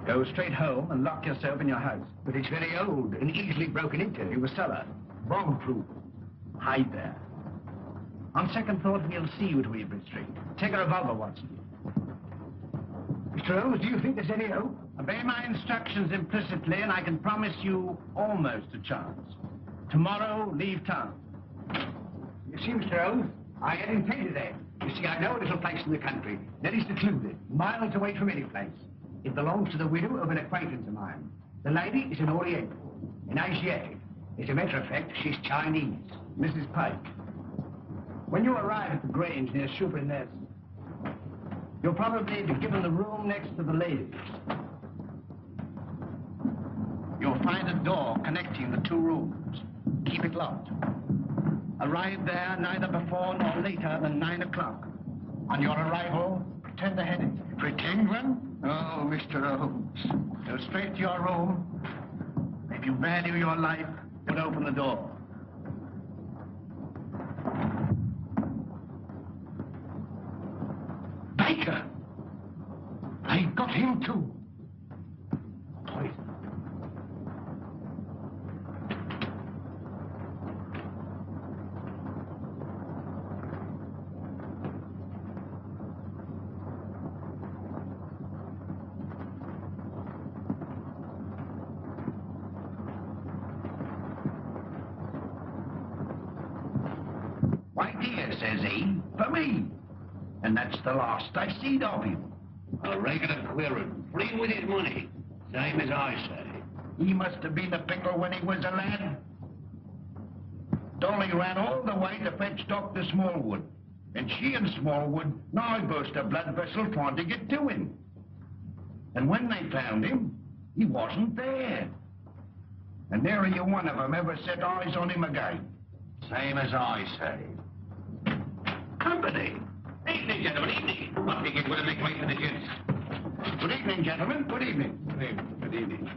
Go straight home and lock yourself in your house. But it's very old and easily broken into. You a cellar. Bomb-proof. Hide there. On second thought, we'll see you to Evelyn Street. Take a revolver, Watson. Mr. Holmes, do you think there's any hope? Obey my instructions implicitly, and I can promise you almost a chance. Tomorrow, leave town. You see, Mr. Holmes, I had intended that. You see, I know a little place in the country that is secluded, miles away from any place. It belongs to the widow of an acquaintance of mine. The lady is an Oriental, an Asiatic. As a matter of fact, she's Chinese. Mrs. Pyke. When you arrive at the Grange near Shoeburn Nest, you'll probably be given the room next to the ladies. You'll find a door connecting the 2 rooms. Keep it locked. Arrive there neither before nor later than 9 o'clock. On your arrival, pretend a headache. Pretend one? Oh, Mr. Holmes. Go straight to your room. If you value your life, you'll open the door. Baker! I got him too. Poison. Why, dear, says he, for me. And that's the last I seed of him. A regular queerin', free with his money, same as I say. He must have been a pickle when he was a lad. Dolly ran all the way to fetch Dr. Smallwood. And she and Smallwood now burst a blood vessel trying to get to him. And when they found him, he wasn't there. And nary a one of them ever set eyes on him again. Same as I say. Company. Evening, gentlemen, evening. What we get, we'll make way for the gents. Good evening, gentlemen. Good evening. Good evening. Good evening.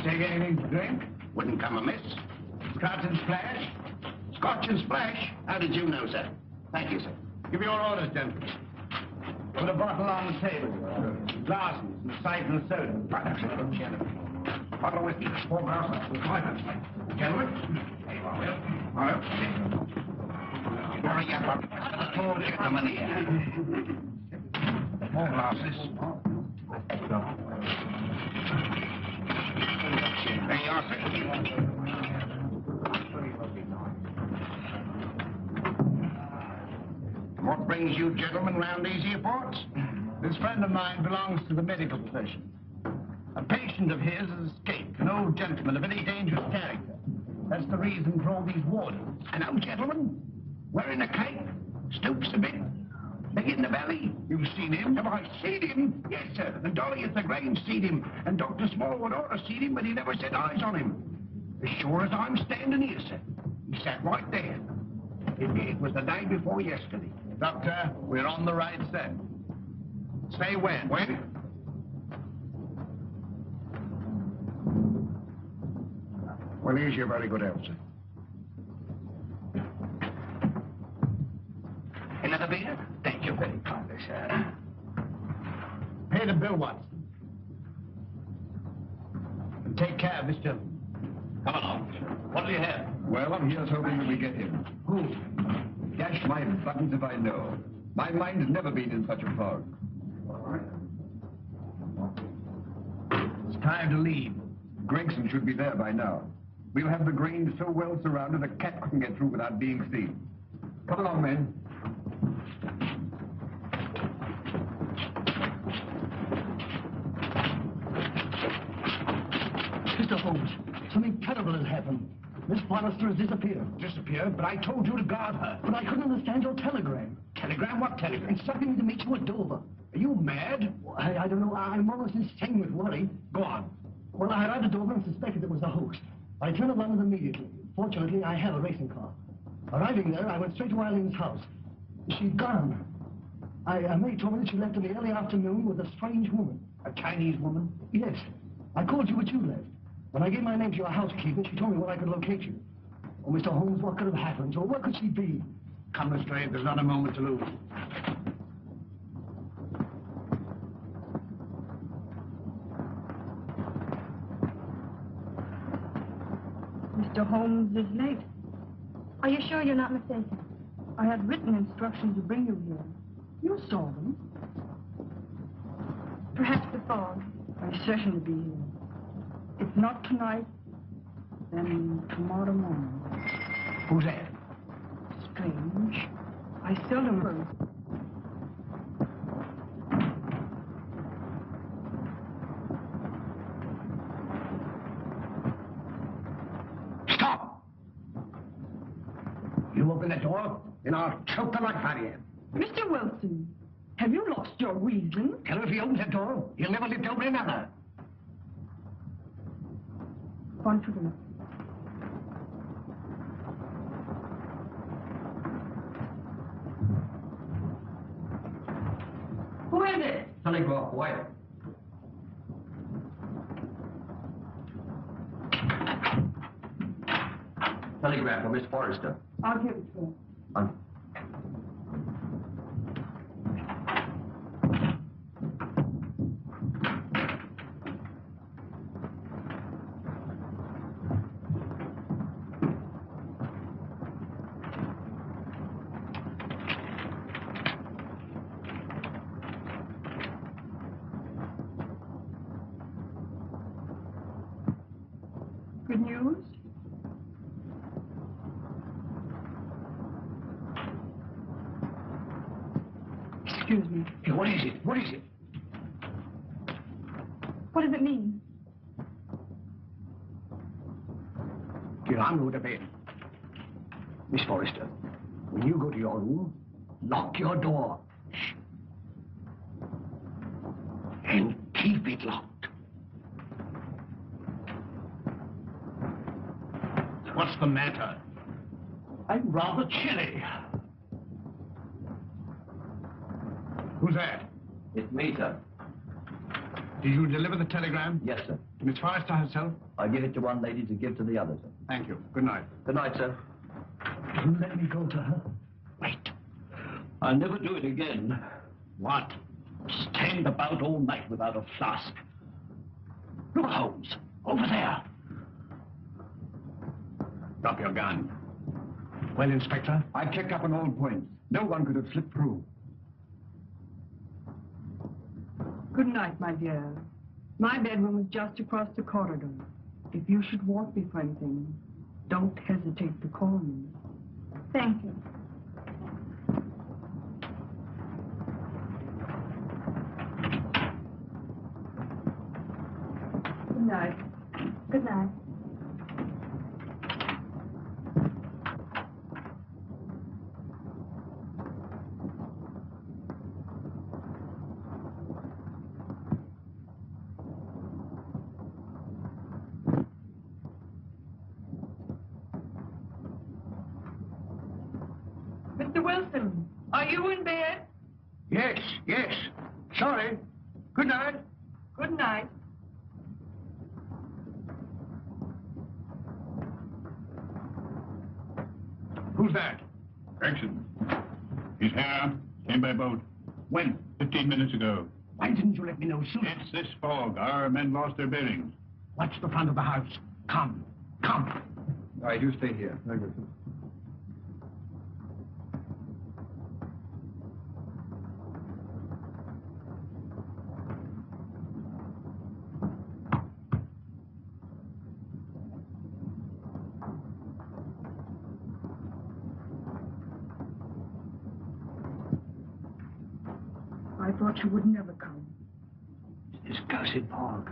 Take anything to drink? Wouldn't come amiss. Scotch and splash? Scotch and splash? How did you know, sir? Thank you, sir. Give your orders, gentlemen. Put a bottle on the table. Glasses and a siphon of soda. Bottle of whiskey. 4 glasses. Gentlemen. All right. Hurry up, the 4 gentlemen here. 4 glasses. There you are, sir. What brings you gentlemen round these here parts? This friend of mine belongs to the medical profession. A patient of his has escaped, an old gentleman of very dangerous character. That's the reason for all these wardens. An old gentleman? Wearing a cape? Stoops a bit? Big in the belly? You've seen him? Have I seen him? Yes, sir. And Dolly at the Grange seen him. And Dr. Smallwood ought to seen him, but he never set eyes on him. As sure as I'm standing here, sir. He sat right there. It was the day before yesterday. Doctor, we're on the right scent. Say when. When? Well, here's your very good health, sir. Another beer? Thank you very kindly, sir. Pay the bill, Watson. And take care of this gentleman. Come along. What do you have? Well, I'm here hoping that we get him. Who? Dash my buttons if I know. My mind's never been in such a fog. It's time to leave. Gregson should be there by now. We'll have the Grange so well surrounded a cat couldn't get through without being seen. Come along, men. Mr. Holmes, something terrible has happened. Miss Forrester has disappeared. Disappeared? But I told you to guard her. But I couldn't understand your telegram. Telegram? What telegram? Instructing me to meet you at Dover. Are you mad? I don't know. I'm almost insane with worry. Go on. Well, I arrived at Dover and suspected it was the host. I turned to London immediately. Fortunately, I have a racing car. Arriving there, I went straight to Eileen's house. She'd gone. May told me that she left in the early afternoon with a strange woman. A Chinese woman? Yes. I called you, but you left. When I gave my name to your housekeeper, she told me where I could locate you. Oh, Mr. Holmes, what could have happened? Or where could she be? Come, Lestrade. There's not a moment to lose. Mr. Holmes is late. Are you sure you're not mistaken? I had written instructions to bring you here. You saw them. Perhaps the fog. I certainly be here. If not tonight, then tomorrow morning. Who's that? Strange. I seldom heard. Stop! You open that door, and I'll choke the life out of you. Mr. Wilson, have you lost your reason? Tell her if he opens that door, he'll never live to open another. Confident. Who is it? Telegraph wire. Telegram for Miss Forrester. I'll give it to her. Good news? Excuse me. Hey, what is it? What is it? What does it mean? Here, I'm going to bed. Miss Forrester, when you go to your room, lock your door. Shh. And keep it locked. What's the matter? I'm rather chilly. Who's that? It's me, sir. Did you deliver the telegram? Yes, sir. To Miss Forrester herself? I give it to one lady to give to the other, sir. Thank you. Good night. Good night, sir. You let me go to her. Wait. I'll never do it again. What? Stand about all night without a flask. Look, Holmes, over there. Drop your gun. Well, Inspector? I checked up on all points. No one could have slipped through. Good night, my dear. My bedroom is just across the corridor. If you should want me for anything, don't hesitate to call me. Thank you. night. Good night. Mr. Wilson, are you in bed? Yes, yes. Sorry. Good night. Good night. Who's that? Gregson. He's here. Came by boat. When? 15 minutes ago. Why didn't you let me know sooner? It's this fog. Our men lost their bearings. Watch the front of the house. Come. Come. All right, you stay here. Very good. I thought you would never come. This cursed fog.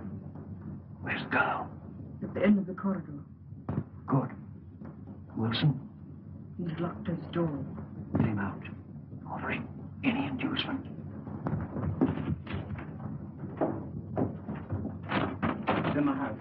Where's the girl? At the end of the corridor. Good. Wilson, He's locked his door. get him out. Offering any inducement. It's in the house.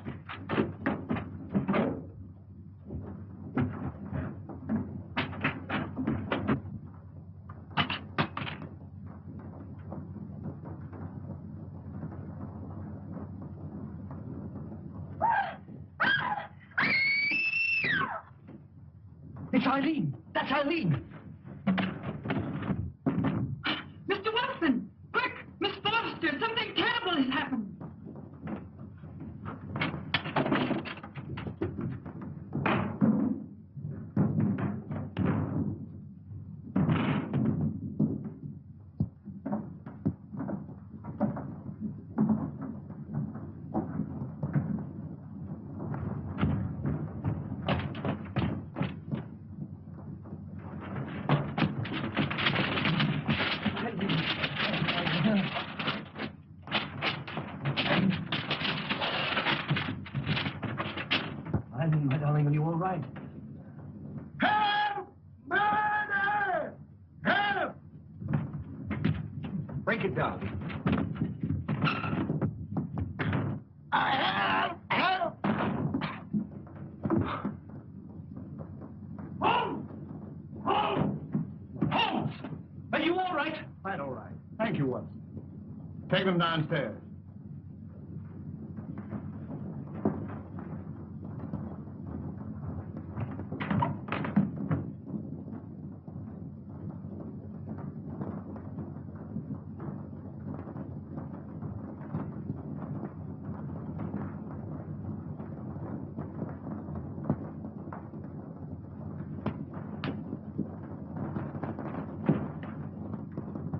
It's Eileen. That's Eileen. Mr. Wilson! Quick! Miss Foster! Something terrible has happened! Eileen, my darling, are you all right? Help! Murder! Help! Break it down. Help! Help! Holmes! Holmes! Holmes! Are you all right? Quite all right. Thank you, Watson. Take them downstairs.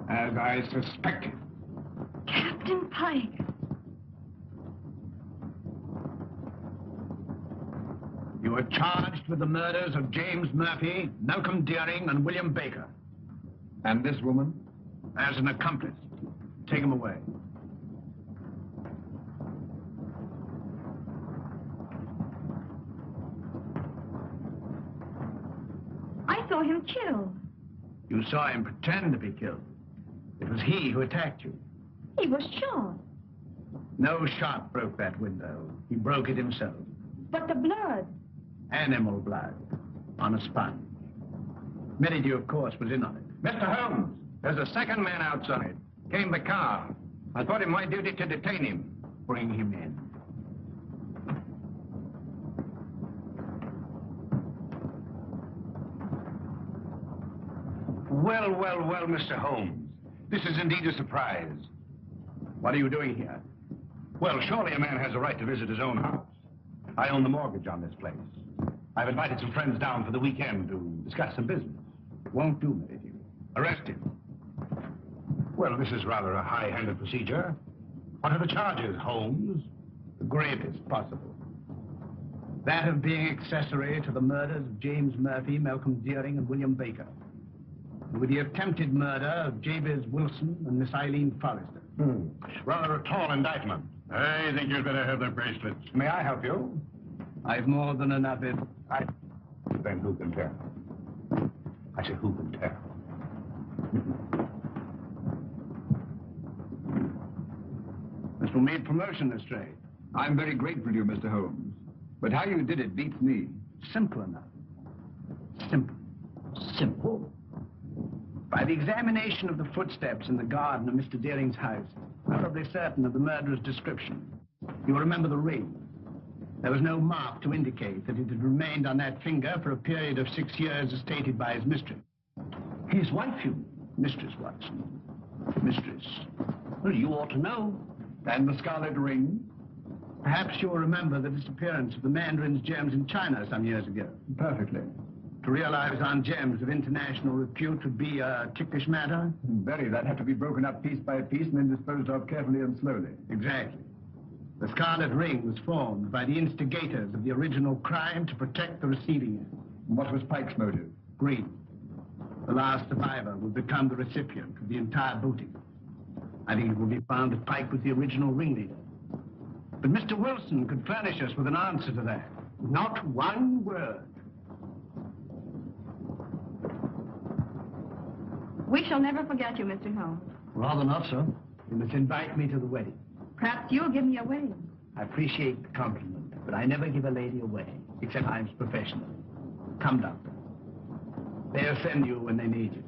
As I suspected. Captain Pyke. You are charged with the murders of James Murphy, Malcolm Deering, and William Baker. And this woman? As an accomplice. Take him away. I saw him killed. You saw him pretend to be killed. It was he who attacked you. He was shot. No shot broke that window. He broke it himself. But the blood. Animal blood. On a sponge. Merridew, of course, was in on it. Mr. Holmes, there's a second man outside. Came the car. I thought it my duty to detain him. Bring him in. Well, well, well, Mr. Holmes. This is indeed a surprise. What are you doing here? Well, surely a man has a right to visit his own house. I own the mortgage on this place. I've invited some friends down for the weekend to discuss some business. Won't do, Merridew. Arrest him. Well, this is rather a high-handed procedure. What are the charges, Holmes? The gravest possible. That of being accessory to the murders of James Murphy, Malcolm Deering, and William Baker. With the attempted murder of Jabez Wilson and Miss Eileen Forrester. Rather a tall indictment. I think you'd better have the bracelets. May I help you? I've more than enough in. Then who can tell? I say, who can tell? This will mean promotion, Lestrade. I'm very grateful to you, Mr. Holmes. But how you did it beats me. Simple enough. Simple. Simple? By the examination of the footsteps in the garden of Mr. Deering's house, probably certain of the murderer's description. You'll remember the ring. There was no mark to indicate that it had remained on that finger for a period of 6 years as stated by his mistress. His wife, you... Mistress Watson. Mistress. Well, you ought to know. And the scarlet ring? Perhaps you'll remember the disappearance of the Mandarin's gems in China some years ago. Perfectly. To realize on gems of international repute would be a ticklish matter? Very. That'd have to be broken up piece by piece and then disposed of carefully and slowly. Exactly. The scarlet ring was formed by the instigators of the original crime to protect the receiving end. What was Pyke's motive? Greed. The last survivor would become the recipient of the entire booty. I think it will be found that Pyke was the original ringleader. But Mr. Wilson could furnish us with an answer to that. Not one word. We shall never forget you, Mr. Holmes. Rather not, sir. You must invite me to the wedding. Perhaps you'll give me away. I appreciate the compliment, but I never give a lady away, except I'm professional. Come, Doctor. They'll send you when they need you.